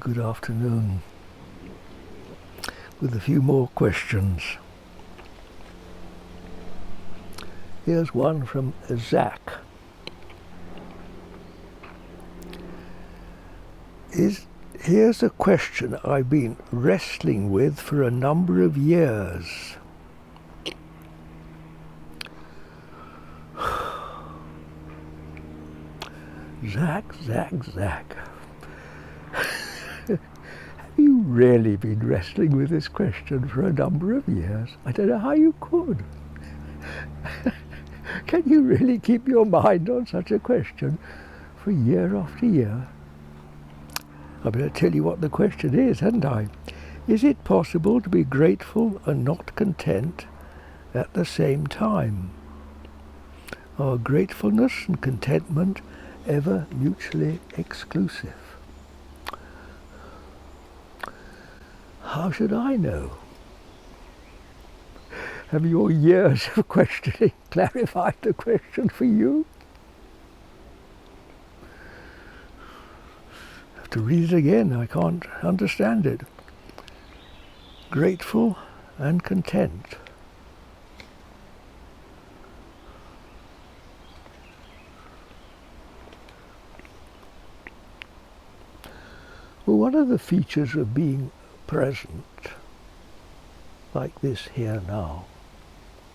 good afternoon, with a few more questions. Here's one from Zach. Here's a question I've been wrestling with for a number of years. Zach. Have you really been wrestling with this question for a number of years? I don't know how you could. Can you really keep your mind on such a question for year after year? I better tell you what the question is, hadn't I? Is it possible to be grateful and not content at the same time? Are gratefulness and contentment ever mutually exclusive? How should I know? Have your years of questioning clarified the question for you? I have to read it again, I can't understand it. Grateful and content. Well, one of the features of being present, like this here now,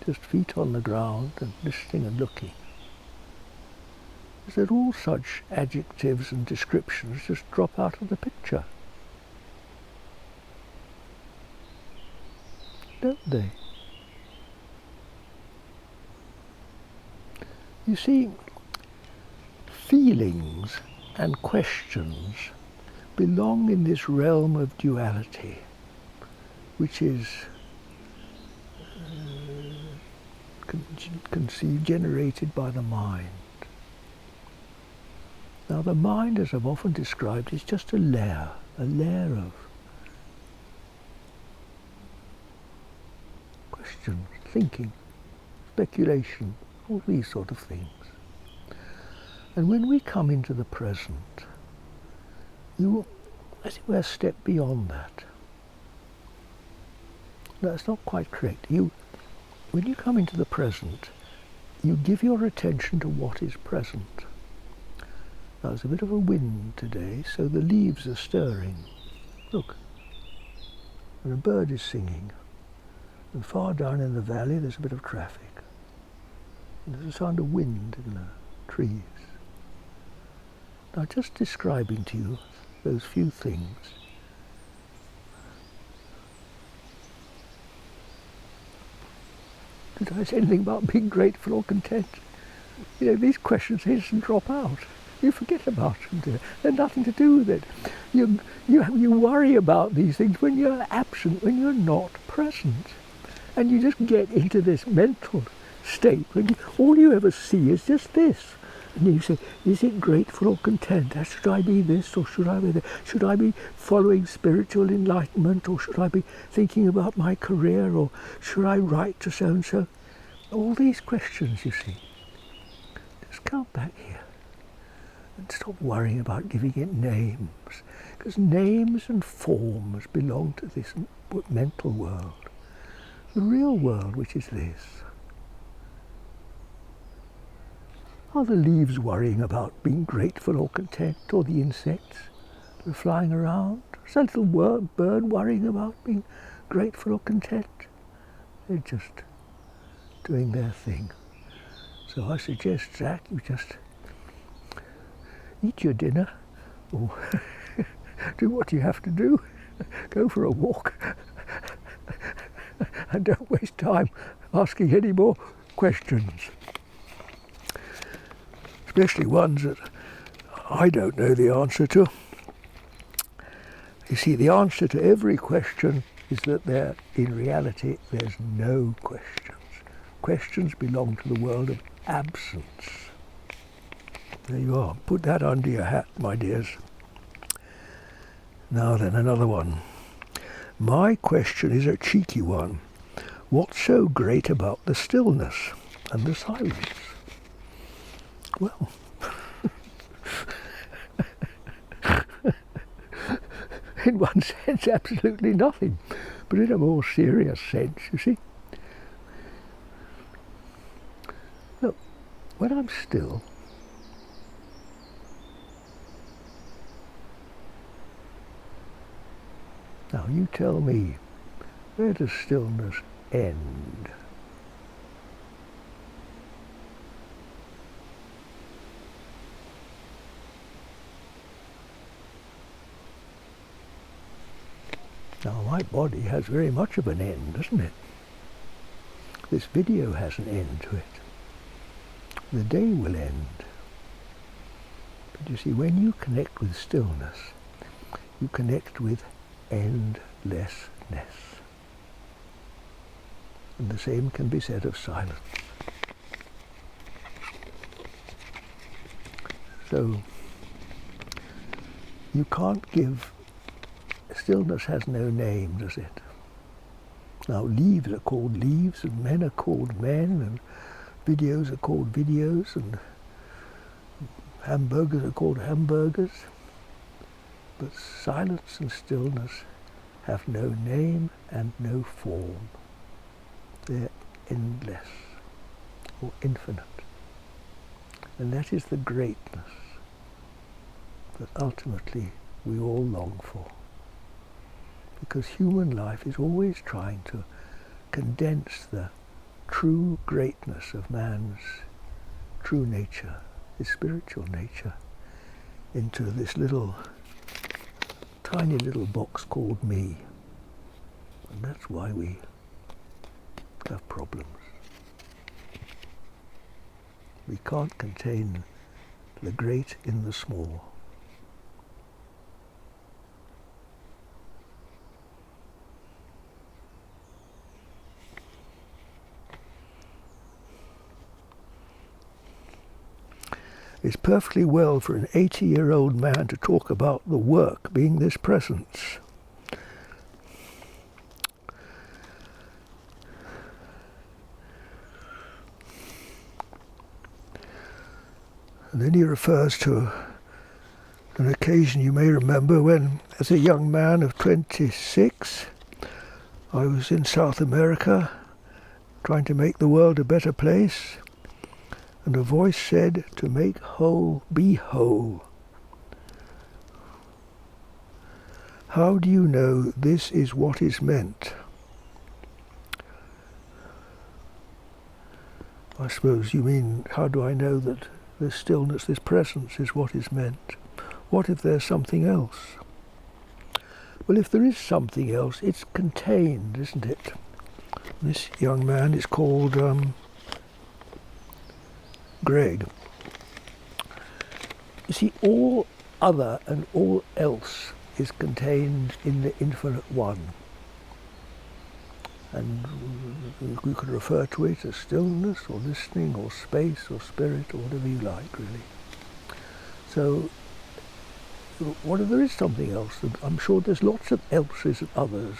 just feet on the ground and listening and looking, is that all such adjectives and descriptions just drop out of the picture, don't they? You see, feelings and questions belong in this realm of duality, which is conceived, generated by the mind. Now the mind, as I've often described, is just a layer of questions, thinking, speculation, all these sort of things. And when we come into the present, you, as it were, step beyond that. No, that's not quite correct. When you come into the present, you give your attention to what is present. Now, there's a bit of a wind today, so the leaves are stirring. Look, and a bird is singing. And far down in the valley, there's a bit of traffic. And there's a sound of wind in the trees. Now, just describing to you those few things, did I say anything about being grateful or content? You know, these questions just drop out. You forget about them. They're nothing to do with it. You worry about these things when you're absent, when you're not present. And you just get into this mental state when all you ever see is just this. And you say, is it grateful or content? Should I be this or should I be that? Should I be following spiritual enlightenment or should I be thinking about my career or should I write to so-and-so? All these questions, you see. Just come back here and stop worrying about giving it names. Because names and forms belong to this mental world. The real world, which is this. Are the leaves worrying about being grateful or content, or the insects that are flying around? Is that little bird worrying about being grateful or content? They're just doing their thing. So I suggest, Zach, you just eat your dinner, or do what you have to do, go for a walk, and don't waste time asking any more questions. Especially ones that I don't know the answer to. You see, the answer to every question is that in reality, there's no questions. Questions belong to the world of absence. There you are. Put that under your hat, my dears. Now then, another one. My question is a cheeky one. What's so great about the stillness and the silence? Well, in one sense, absolutely nothing. But in a more serious sense, you see, look, when I'm still, now you tell me, where does stillness end? Now my body has very much of an end, doesn't it? This video has an end to it. The day will end. But you see, when you connect with stillness, you connect with endlessness. And the same can be said of silence. So you can't give, stillness has no name, does it? Now leaves are called leaves, and men are called men, and videos are called videos, and hamburgers are called hamburgers. But silence and stillness have no name and no form. They're endless or infinite. And that is the greatness that ultimately we all long for. Because human life is always trying to condense the true greatness of man's true nature, his spiritual nature, into this little, tiny little box called me. And that's why we have problems. We can't contain the great in the small. It's perfectly well for an 80-year-old man to talk about the work being this presence. And then he refers to an occasion you may remember when, as a young man of 26, I was in South America trying to make the world a better place, and a voice said, to make whole, be whole. How do you know this is what is meant? I suppose you mean, how do I know that this stillness, this presence is what is meant? What if there's something else? Well, if there is something else, it's contained, isn't it? This young man is called Greg. You see, all other and all else is contained in the infinite one. And we could refer to it as stillness or listening or space or spirit or whatever you like, really. So, what if there is something else? I'm sure there's lots of elses and others,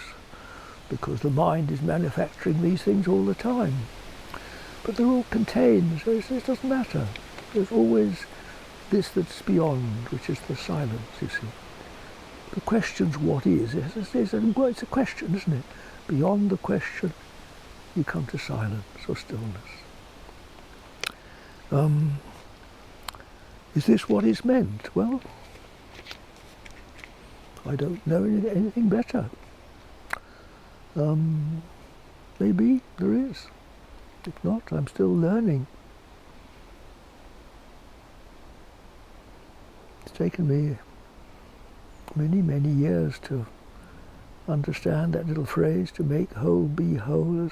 because the mind is manufacturing these things all the time. But they're all contained, so it doesn't matter. There's always this that's beyond, which is the silence, you see. The question's what is. It's a question, isn't it? Beyond the question, you come to silence or stillness. Is this what is meant? Well, I don't know anything better. Maybe there is. If not, I'm still learning. It's taken me many, many years to understand that little phrase, to make whole, be whole,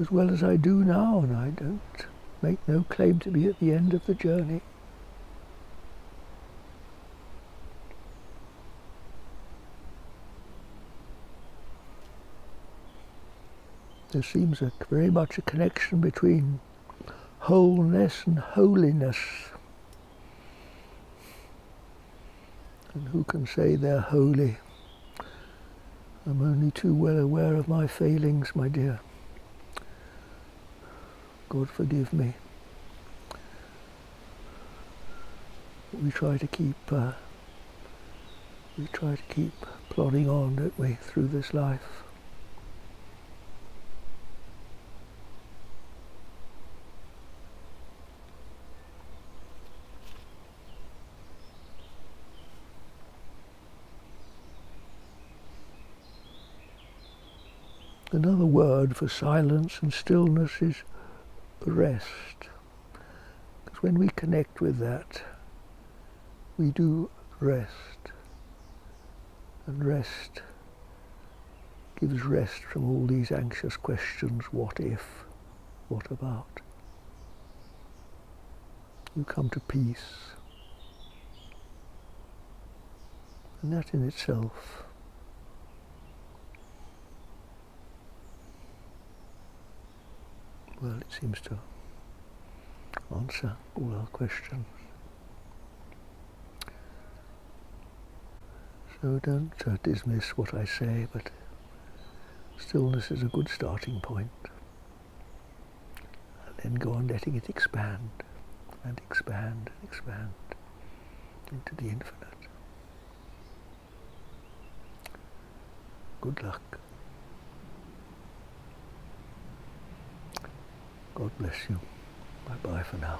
as well as I do now, and I don't make no claim to be at the end of the journey. There seems very much a connection between wholeness and holiness. And who can say they're holy? I'm only too well aware of my failings, my dear. God forgive me. We try to keep We try to keep plodding on, don't we, through this life. Another word for silence and stillness is rest. Because when we connect with that, we do rest. And rest gives rest from all these anxious questions, what if, what about. You come to peace. And that in itself well, it seems to answer all our questions. So don't dismiss what I say, but stillness is a good starting point. And then go on letting it expand and expand and expand into the infinite. Good luck. God bless you. Bye-bye for now.